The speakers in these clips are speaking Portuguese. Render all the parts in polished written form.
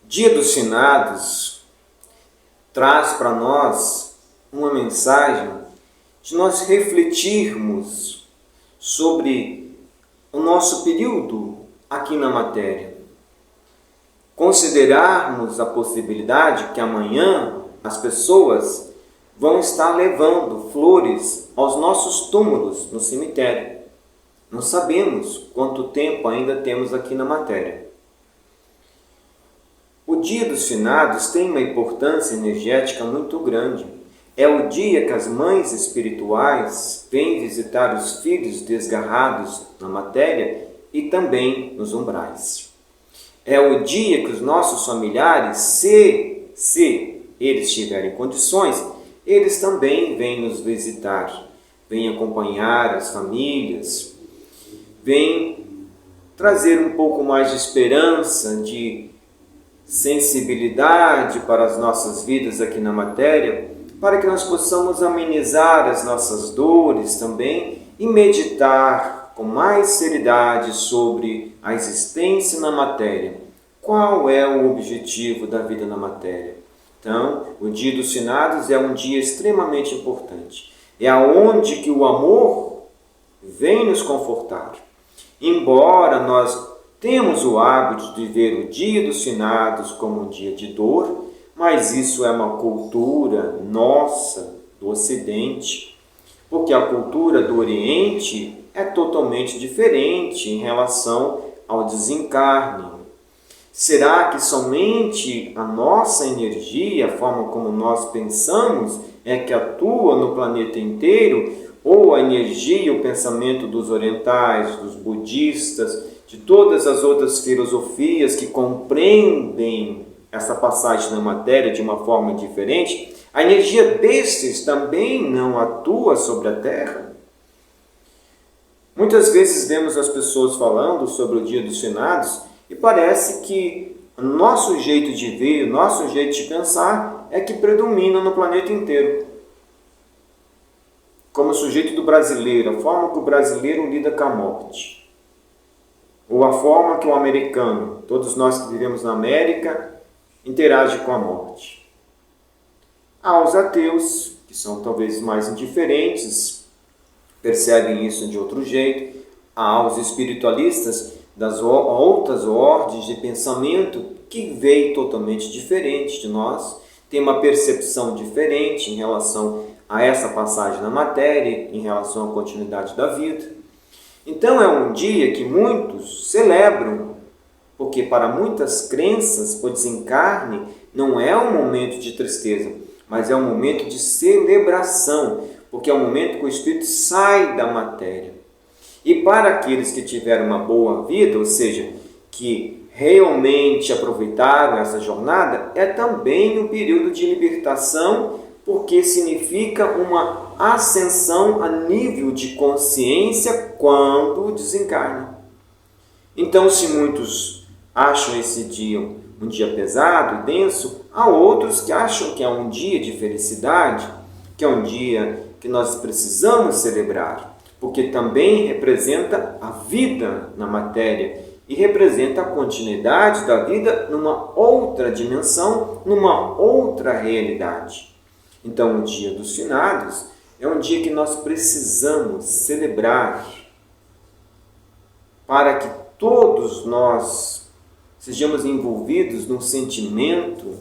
Dia dos Finados traz para nós uma mensagem de nós refletirmos sobre o nosso período aqui na matéria. Considerarmos a possibilidade que amanhã as pessoas vão estar levando flores aos nossos túmulos no cemitério. Não sabemos quanto tempo ainda temos aqui na matéria. O Dia dos Finados tem uma importância energética muito grande. É o dia que as mães espirituais vêm visitar os filhos desgarrados na matéria e também nos umbrais. É o dia que os nossos familiares, se eles tiverem condições, eles também vêm nos visitar, vêm acompanhar as famílias, vêm trazer um pouco mais de esperança, de sensibilidade para as nossas vidas aqui na matéria, para que nós possamos amenizar as nossas dores também e meditar com mais seriedade sobre a existência na matéria. Qual é o objetivo da vida na matéria? Então, o Dia dos Finados é um dia extremamente importante. É aonde que o amor vem nos confortar. Embora nós temos o hábito de ver o Dia dos Finados como um dia de dor, mas isso é uma cultura nossa, do Ocidente, porque a cultura do Oriente é totalmente diferente em relação ao desencarne. Será que somente a nossa energia, a forma como nós pensamos, é que atua no planeta inteiro? Ou a energia e o pensamento dos orientais, dos budistas, de todas as outras filosofias que compreendem essa passagem na matéria de uma forma diferente, a energia destes também não atua sobre a Terra? Muitas vezes vemos as pessoas falando sobre o Dia dos Finados e parece que o nosso jeito de ver, o nosso jeito de pensar é que predomina no planeta inteiro. Como o sujeito do brasileiro, a forma que o brasileiro lida com a morte. Ou a forma que o americano, todos nós que vivemos na América, interage com a morte. Há os ateus, que são talvez mais indiferentes, percebem isso de outro jeito. Há os espiritualistas das outras ordens de pensamento que veem totalmente diferente de nós, tem uma percepção diferente em relação a essa passagem na matéria, em relação à continuidade da vida. Então é um dia que muitos celebram, porque para muitas crenças o desencarne não é um momento de tristeza, mas é um momento de celebração, porque é um momento que o espírito sai da matéria. E para aqueles que tiveram uma boa vida, ou seja, que realmente aproveitaram essa jornada, é também um período de libertação, porque significa uma ascensão a nível de consciência quando desencarna. Então, se muitos acham esse dia um dia pesado e denso, há outros que acham que é um dia de felicidade, que é um dia que nós precisamos celebrar, porque também representa a vida na matéria e representa a continuidade da vida numa outra dimensão, numa outra realidade. Então, o Dia dos Finados é um dia que nós precisamos celebrar para que todos nós sejamos envolvidos num sentimento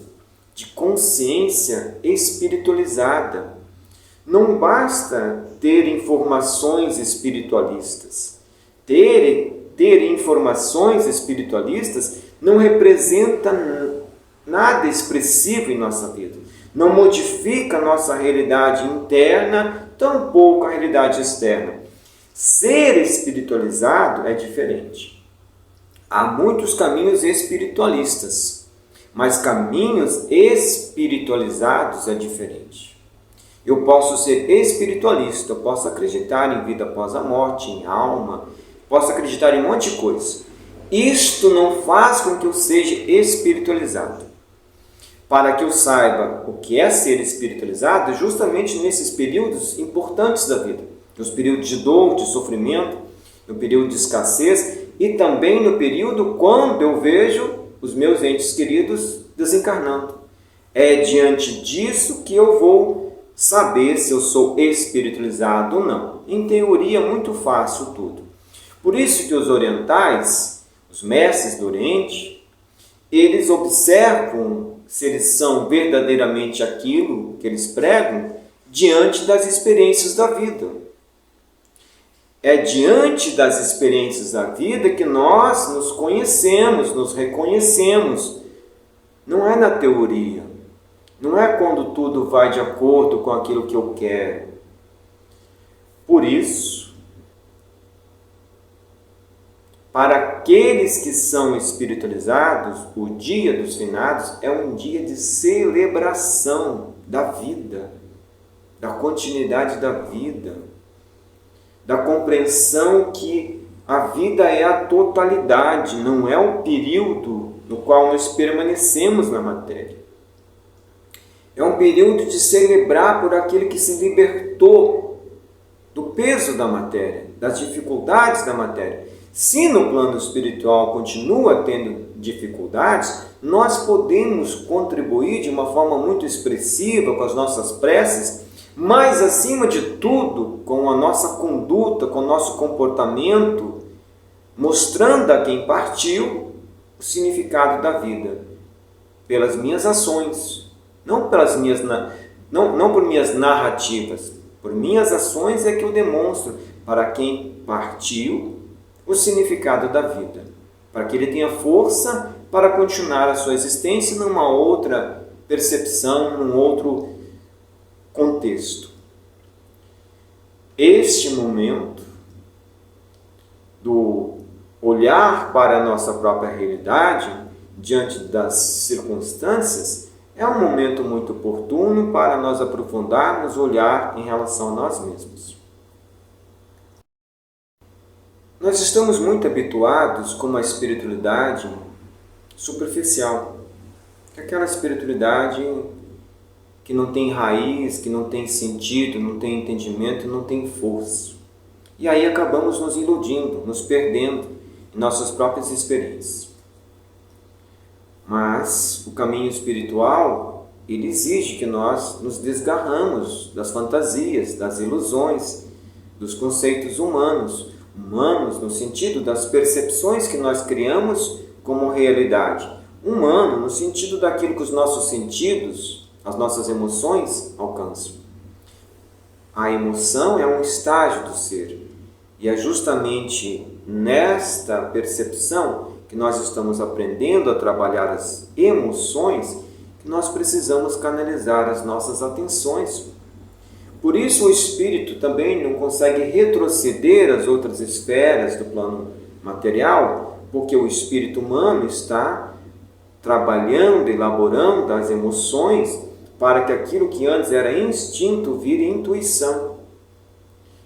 de consciência espiritualizada. Não basta ter informações espiritualistas. Ter informações espiritualistas não representa nada expressivo em nossa vida. Não modifica a nossa realidade interna, tampouco a realidade externa. Ser espiritualizado é diferente. Há muitos caminhos espiritualistas, mas caminhos espiritualizados é diferente. Eu posso ser espiritualista, eu posso acreditar em vida após a morte, em alma, posso acreditar em um monte de coisa. Isto não faz com que eu seja espiritualizado. Para que eu saiba o que é ser espiritualizado, justamente nesses períodos importantes da vida, nos períodos de dor, de sofrimento, no período de escassez e também no período quando eu vejo os meus entes queridos desencarnando. É diante disso que eu vou saber se eu sou espiritualizado ou não. Em teoria, é muito fácil tudo. Por isso que os orientais, os mestres do Oriente, eles observam se eles são verdadeiramente aquilo que eles pregam diante das experiências da vida. É diante das experiências da vida que nós nos conhecemos, nos reconhecemos. Não é na teoria. Não é quando tudo vai de acordo com aquilo que eu quero. Por isso, para aqueles que são espiritualizados, o dia dos finados é um dia de celebração da vida, da continuidade da vida, da compreensão que a vida é a totalidade, não é o período no qual nós permanecemos na matéria. É um período de celebrar por aquele que se libertou do peso da matéria, das dificuldades da matéria. Se no plano espiritual continua tendo dificuldades, nós podemos contribuir de uma forma muito expressiva com as nossas preces, mas acima de tudo com a nossa conduta, com o nosso comportamento, mostrando a quem partiu o significado da vida, pelas minhas ações, não por minhas narrativas, por minhas ações é que eu demonstro para quem partiu o significado da vida, para que ele tenha força para continuar a sua existência numa outra percepção, num outro contexto. Este momento do olhar para a nossa própria realidade diante das circunstâncias é um momento muito oportuno para nós aprofundarmos o olhar em relação a nós mesmos. Nós estamos muito habituados com uma espiritualidade superficial, aquela espiritualidade que não tem raiz, que não tem sentido, não tem entendimento, não tem força. E aí acabamos nos iludindo, nos perdendo em nossas próprias experiências. Mas o caminho espiritual, ele exige que nós nos desgarramos das fantasias, das ilusões, dos conceitos humanos no sentido das percepções que nós criamos como realidade. Humano no sentido daquilo que os nossos sentidos, as nossas emoções alcançam. A emoção é um estágio do ser. E é justamente nesta percepção que nós estamos aprendendo a trabalhar as emoções que nós precisamos canalizar as nossas atenções. Por isso o espírito também não consegue retroceder às outras esferas do plano material, porque o espírito humano está trabalhando, elaborando as emoções para que aquilo que antes era instinto vire intuição.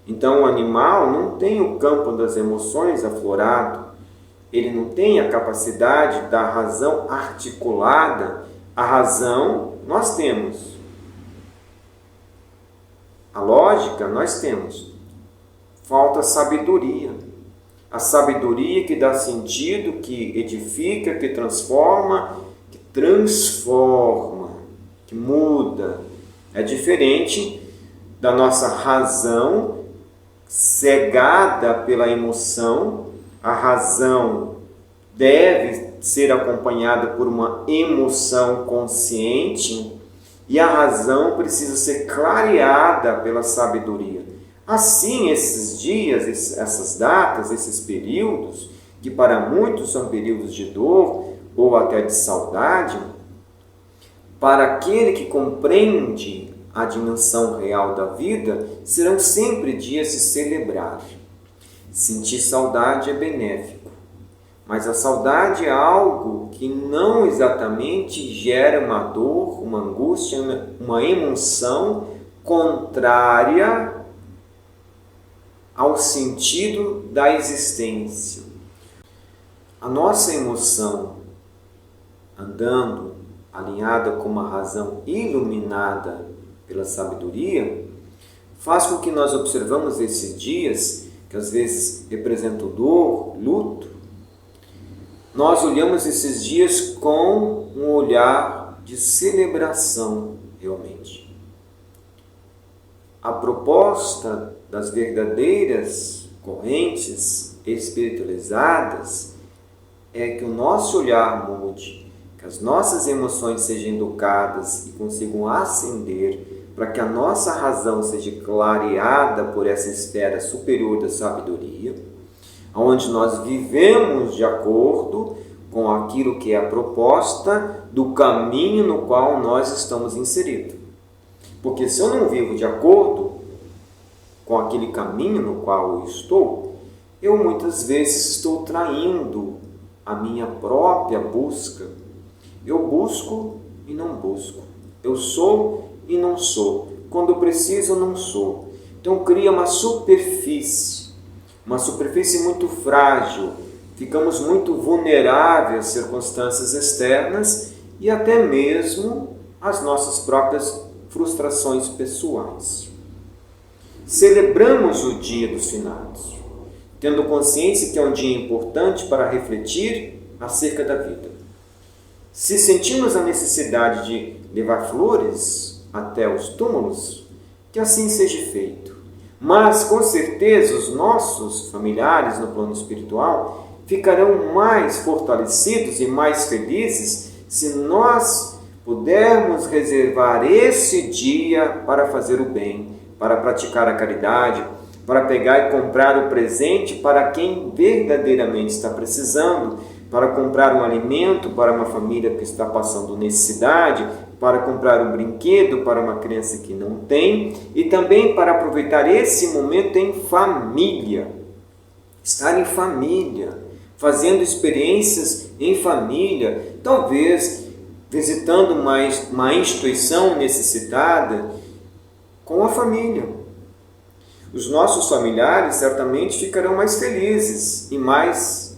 Então o animal não tem o campo das emoções aflorado, ele não tem a capacidade da razão articulada. A razão nós temos. A lógica nós temos. Falta sabedoria. A sabedoria que dá sentido, que edifica, que transforma, que muda. É diferente da nossa razão cegada pela emoção. A razão deve ser acompanhada por uma emoção consciente e a razão precisa ser clareada pela sabedoria. Assim, esses dias, essas datas, esses períodos, que para muitos são períodos de dor ou até de saudade, para aquele que compreende a dimensão real da vida, serão sempre dias de celebrar. Sentir saudade é benéfico, mas a saudade é algo que não exatamente gera uma dor, uma angústia, uma emoção contrária ao sentido da existência. A nossa emoção, andando alinhada com uma razão iluminada pela sabedoria, faz com que nós observamos esses dias, que às vezes representam dor, luto, nós olhamos esses dias com um olhar de celebração, realmente. A proposta das verdadeiras correntes espiritualizadas é que o nosso olhar mude, que as nossas emoções sejam educadas e consigam ascender, para que a nossa razão seja clareada por essa esfera superior da sabedoria, onde nós vivemos de acordo com aquilo que é a proposta do caminho no qual nós estamos inseridos. Porque se eu não vivo de acordo com aquele caminho no qual eu estou, eu muitas vezes estou traindo a minha própria busca. Eu busco e não busco. Eu sou e não sou. Quando eu preciso, eu não sou. Então cria uma superfície muito frágil. Ficamos muito vulneráveis às circunstâncias externas e até mesmo às nossas próprias frustrações pessoais. Celebramos o Dia dos Finados, tendo consciência que é um dia importante para refletir acerca da vida. Se sentimos a necessidade de levar flores até os túmulos, que assim seja feito. Mas, com certeza, os nossos familiares no plano espiritual ficarão mais fortalecidos e mais felizes se nós pudermos reservar esse dia para fazer o bem, para praticar a caridade, para pegar e comprar o presente para quem verdadeiramente está precisando, para comprar um alimento para uma família que está passando necessidade, para comprar um brinquedo para uma criança que não tem e também para aproveitar esse momento em família. Estar em família, fazendo experiências em família, talvez visitando uma instituição necessitada com a família. Os nossos familiares certamente ficarão mais felizes e mais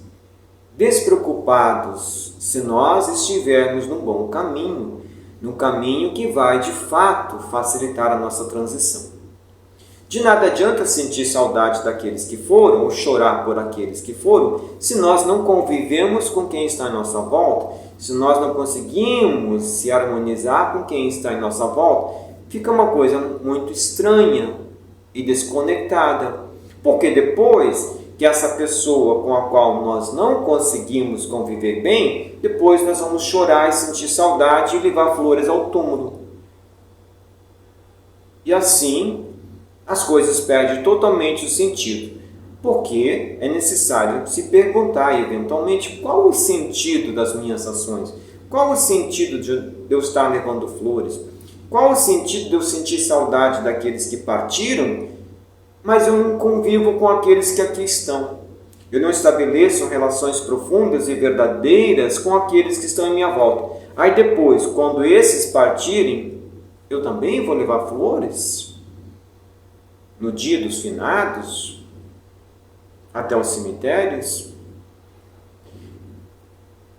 despreocupados se nós estivermos num bom caminho, num caminho que vai de fato facilitar a nossa transição. De nada adianta sentir saudade daqueles que foram ou chorar por aqueles que foram se nós não convivemos com quem está à nossa volta, se nós não conseguimos se harmonizar com quem está em nossa volta. Fica uma coisa muito estranha e desconectada, porque depois que essa pessoa com a qual nós não conseguimos conviver bem, depois nós vamos chorar e sentir saudade e levar flores ao túmulo. E assim as coisas perdem totalmente o sentido, porque é necessário se perguntar eventualmente qual o sentido das minhas ações, qual o sentido de eu estar levando flores, qual o sentido de eu sentir saudade daqueles que partiram, mas eu não convivo com aqueles que aqui estão. Eu não estabeleço relações profundas e verdadeiras com aqueles que estão em minha volta. Aí depois, quando esses partirem, eu também vou levar flores? No dia dos finados? Até os cemitérios?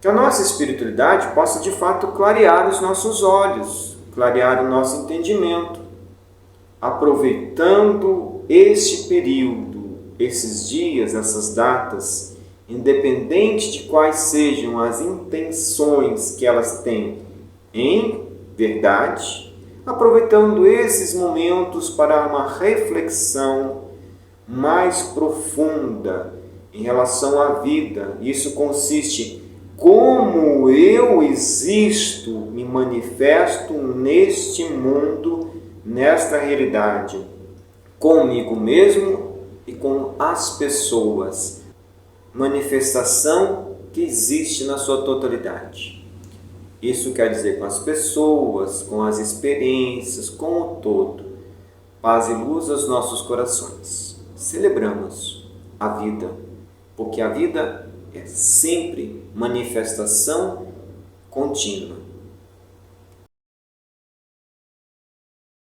Que a nossa espiritualidade possa de fato clarear os nossos olhos, clarear o nosso entendimento, aproveitando este período, esses dias, essas datas, independente de quais sejam as intenções que elas têm em verdade, aproveitando esses momentos para uma reflexão mais profunda em relação à vida. Isso consiste como eu existo, me manifesto neste mundo, nesta realidade, comigo mesmo e com as pessoas. Manifestação que existe na sua totalidade. Isso quer dizer com as pessoas, com as experiências, com o todo. Paz e luz aos nossos corações. Celebramos a vida, porque a vida é sempre manifestação contínua.